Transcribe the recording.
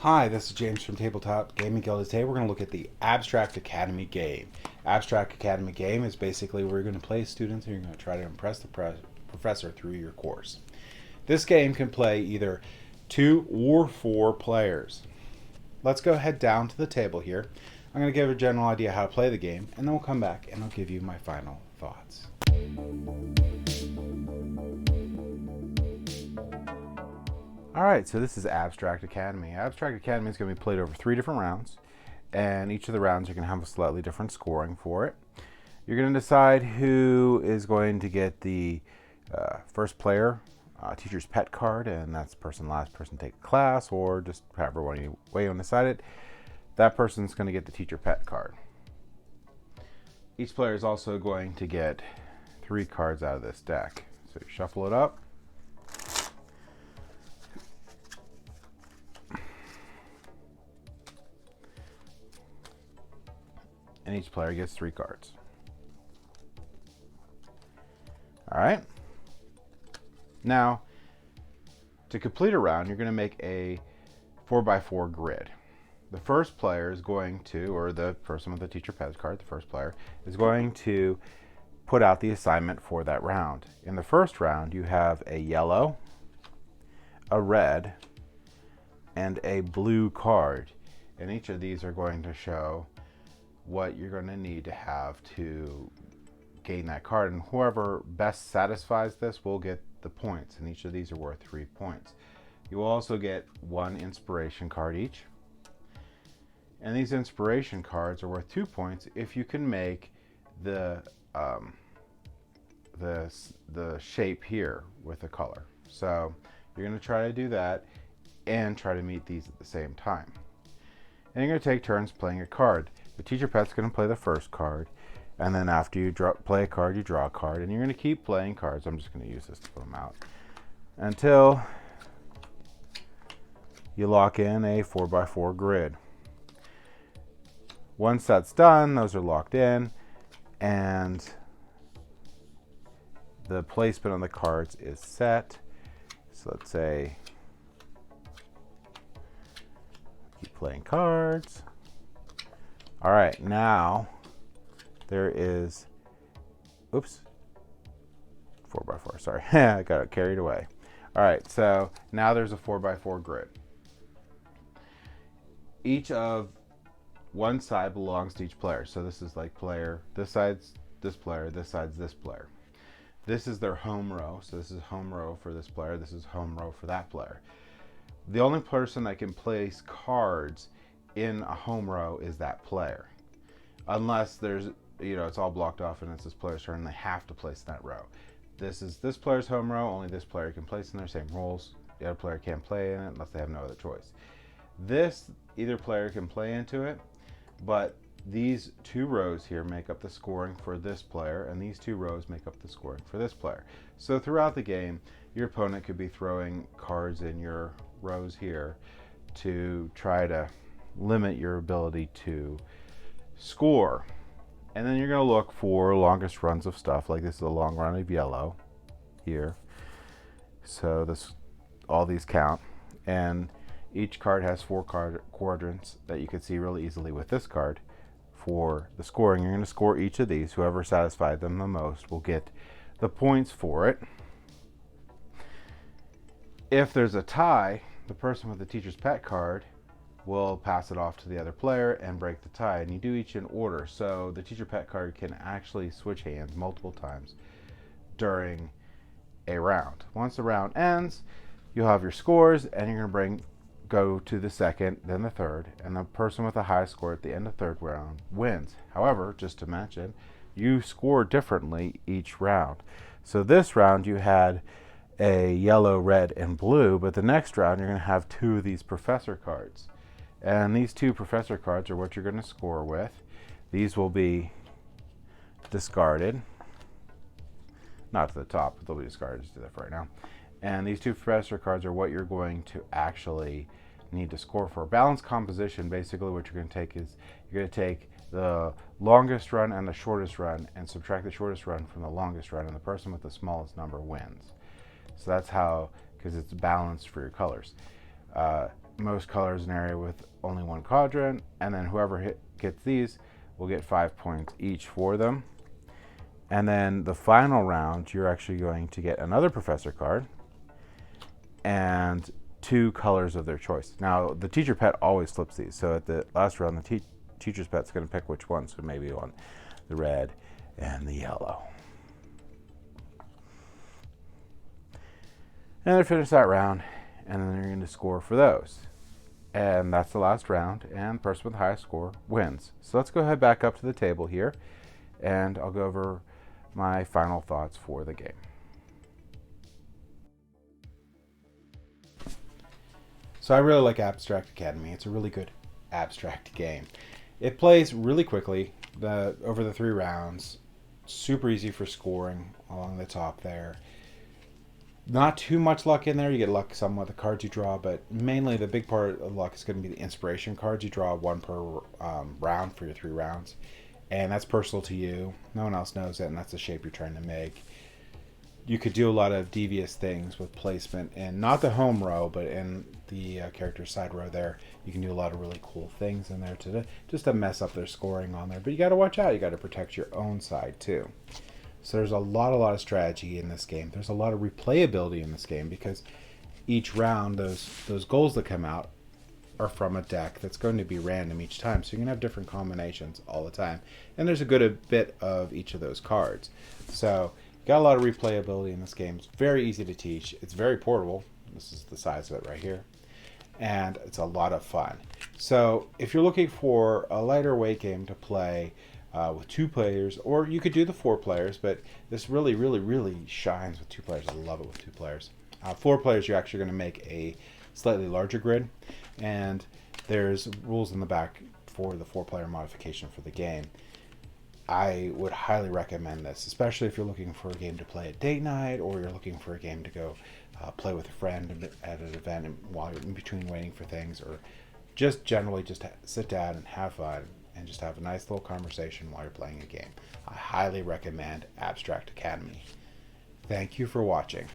Hi, this is James from Tabletop Gaming Guild. Today we're going to look at the Abstract Academy game. Abstract Academy game is basically where you're going to play students and you're going to try to impress the professor through your course. This game can play either 2 or 4 players. Let's go head down to the table here. I'm going to give a general idea how to play the game, and then we'll come back and I'll give you my final thoughts. Alright, so this is Abstract Academy. Abstract Academy is going to be played over 3 different rounds, and each of the rounds are going to have a slightly different scoring for it. You're going to decide who is going to get the first player teacher's pet card, and that's the last person to take a class, or just however way you want to decide it. That person's going to get the teacher pet card. Each player is also going to get 3 cards out of this deck. So you shuffle it up. And each player gets 3 cards. All right. Now, to complete a round, you're going to make a 4x4 grid. The first player is going to, or the person with the teacher pet card, the first player, is going to put out the assignment for that round. In the first round, you have a yellow, a red, and a blue card. And each of these are going to show what you're going to need to have to gain that card, and whoever best satisfies this will get the points, and each of these are worth 3 points. You will also get 1 inspiration card each, and these inspiration cards are worth 2 points if you can make the shape here with a color. So you're going to try to do that and try to meet these at the same time, and you're going to take turns playing a card. The teacher pet's going to play the first card, and then after you play a card, you draw a card, and you're going to keep playing cards. I'm just going to use this to put them out until you lock in a 4x4 grid. Once that's done, those are locked in, and the placement on the cards is set. So let's say keep playing cards. All right, now there is, 4x4, sorry. I got it carried away. All right, so now there's a 4x4 grid. Each of one side belongs to each player. So this is like player, this side's this player, this side's this player. This is their home row. So this is home row for this player, this is home row for that player. The only person that can place cards in a home row is that player, unless there's, it's all blocked off and it's this player's turn, they have to place in that row. This is this player's home row, only this player can place in there, same rules. The other player can't play in it unless they have no other choice. This, either player can play into it, but these 2 rows here make up the scoring for this player, and these 2 rows make up the scoring for this player. So throughout the game, your opponent could be throwing cards in your rows here to try to limit your ability to score. And then you're going to look for longest runs of stuff, like this is a long run of yellow here. So all these count, and each card has 4 quadrants that you can see really easily with this card for the scoring. You're going to score each of these. Whoever satisfied them the most will get the points for it. If there's a tie, the person with the teacher's pet card will pass it off to the other player and break the tie, and you do each in order. So the teacher pet card can actually switch hands multiple times during a round. Once the round ends, you'll have your scores, and you're going to go to the second, then the third, and the person with the highest score at the end of the 3rd round wins. However, just to mention, you score differently each round. So this round you had a yellow, red, and blue, but the next round you're going to have 2 of these professor cards. And these 2 professor cards are what you're going to score with. These will be discarded. Not to the top, but they'll be discarded. Just do that for right now. And these 2 professor cards are what you're going to actually need to score for. Balanced composition, basically what you're going to take is, you're going to take the longest run and the shortest run and subtract the shortest run from the longest run, and the person with the smallest number wins. So that's how, because it's balanced for your colors. most colors in an area with only one quadrant, and then whoever gets these will get 5 points each for them. And then the final round, you're actually going to get another professor card and 2 colors of their choice. Now, the teacher pet always flips these, so at the last round, the teacher's pet's going to pick which one, so maybe on the red and the yellow. And they finish that round, and then they're going to score for those. And that's the last round, and the person with the highest score wins. So let's go ahead back up to the table here, and I'll go over my final thoughts for the game. So I really like Abstract Academy. It's a really good abstract game. It plays really quickly over the 3 rounds. Super easy for scoring along the top there. Not too much luck in there. You get luck some with the cards you draw, but mainly the big part of luck is going to be the inspiration cards. You draw 1 per round for your 3 rounds, and that's personal to you. No one else knows it, and that's the shape you're trying to make. You could do a lot of devious things with placement, and not the home row, but in the character's side row there. You can do a lot of really cool things in there just to mess up their scoring on there. But you got to watch out. You got to protect your own side too. So there's a lot of strategy in this game. There's a lot of replayability in this game because each round, those goals that come out are from a deck that's going to be random each time. So you're going to have different combinations all the time. And there's a bit of each of those cards. So you got a lot of replayability in this game. It's very easy to teach. It's very portable. This is the size of it right here. And it's a lot of fun. So if you're looking for a lighter weight game to play with 2 players, or you could do the 4 players, but this really shines with 2 players. I love it with 2 players. 4 players, you're actually going to make a slightly larger grid, and there's rules in the back for the 4-player modification for the game. I would highly recommend this, especially if you're looking for a game to play at date night, or you're looking for a game to go play with a friend at an event while you're in between waiting for things, or just generally just sit down and have fun and just have a nice little conversation while you're playing a game. I highly recommend Abstract Academy. Thank you for watching.